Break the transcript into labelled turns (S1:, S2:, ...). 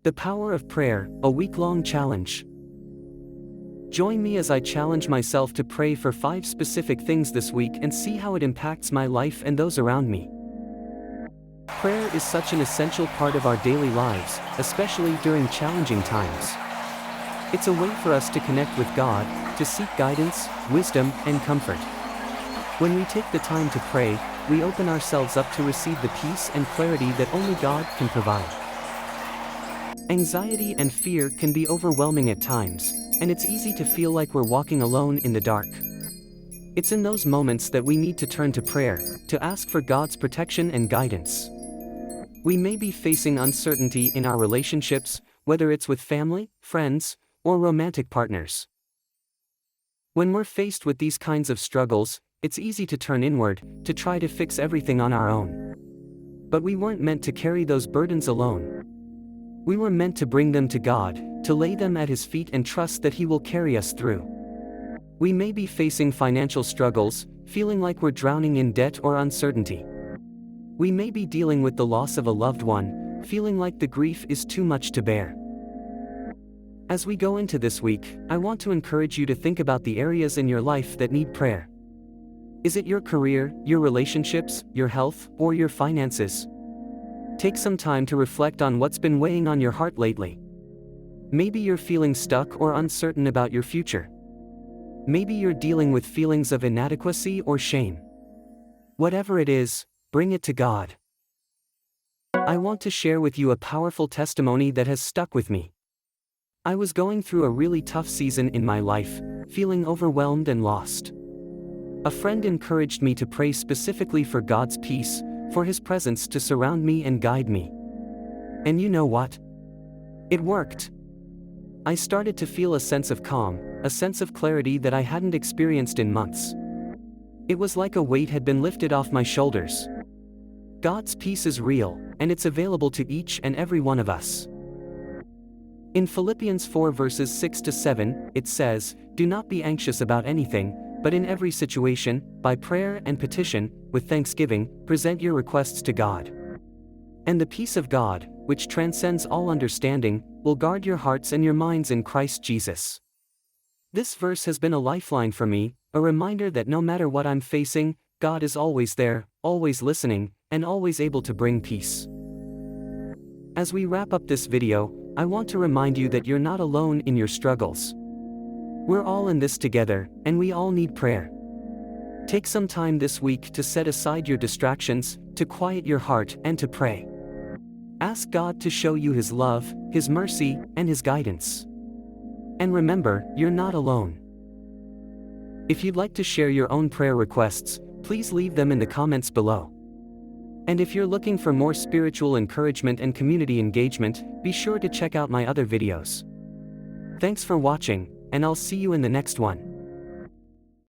S1: The Power of Prayer, a week-long challenge. Join me as I challenge myself to pray for 5 specific things this week and see how it impacts my life and those around me. Prayer is such an essential part of our daily lives, especially during challenging times. It's a way for us to connect with God, to seek guidance, wisdom, and comfort. When we take the time to pray, we open ourselves up to receive the peace and clarity that only God can provide. Anxiety and fear can be overwhelming at times, and it's easy to feel like we're walking alone in the dark. It's in those moments that we need to turn to prayer, to ask for God's protection and guidance. We may be facing uncertainty in our relationships, whether it's with family, friends, or romantic partners. When we're faced with these kinds of struggles, it's easy to turn inward, to try to fix everything on our own. But we weren't meant to carry those burdens alone. We were meant to bring them to God, to lay them at His feet and trust that He will carry us through. We may be facing financial struggles, feeling like we're drowning in debt or uncertainty. We may be dealing with the loss of a loved one, feeling like the grief is too much to bear. As we go into this week, I want to encourage you to think about the areas in your life that need prayer. Is it your career, your relationships, your health, or your finances? Take some time to reflect on what's been weighing on your heart lately. Maybe you're feeling stuck or uncertain about your future. Maybe you're dealing with feelings of inadequacy or shame. Whatever it is, bring it to God. I want to share with you a powerful testimony that has stuck with me. I was going through a really tough season in my life, feeling overwhelmed and lost. A friend encouraged me to pray specifically for God's peace, for His presence to surround me and guide me. And you know what? It worked. I started to feel a sense of calm, a sense of clarity that I hadn't experienced in months. It was like a weight had been lifted off my shoulders. God's peace is real, and it's available to each and every one of us. In Philippians 4 verses 6-7, it says, "Do not be anxious about anything, but in every situation, by prayer and petition, with thanksgiving, present your requests to God. And the peace of God, which transcends all understanding, will guard your hearts and your minds in Christ Jesus." This verse has been a lifeline for me, a reminder that no matter what I'm facing, God is always there, always listening, and always able to bring peace. As we wrap up this video, I want to remind you that you're not alone in your struggles. We're all in this together, and we all need prayer. Take some time this week to set aside your distractions, to quiet your heart, and to pray. Ask God to show you His love, His mercy, and His guidance. And remember, you're not alone. If you'd like to share your own prayer requests, please leave them in the comments below. And if you're looking for more spiritual encouragement and community engagement, be sure to check out my other videos. Thanks for watching, and I'll see you in the next one.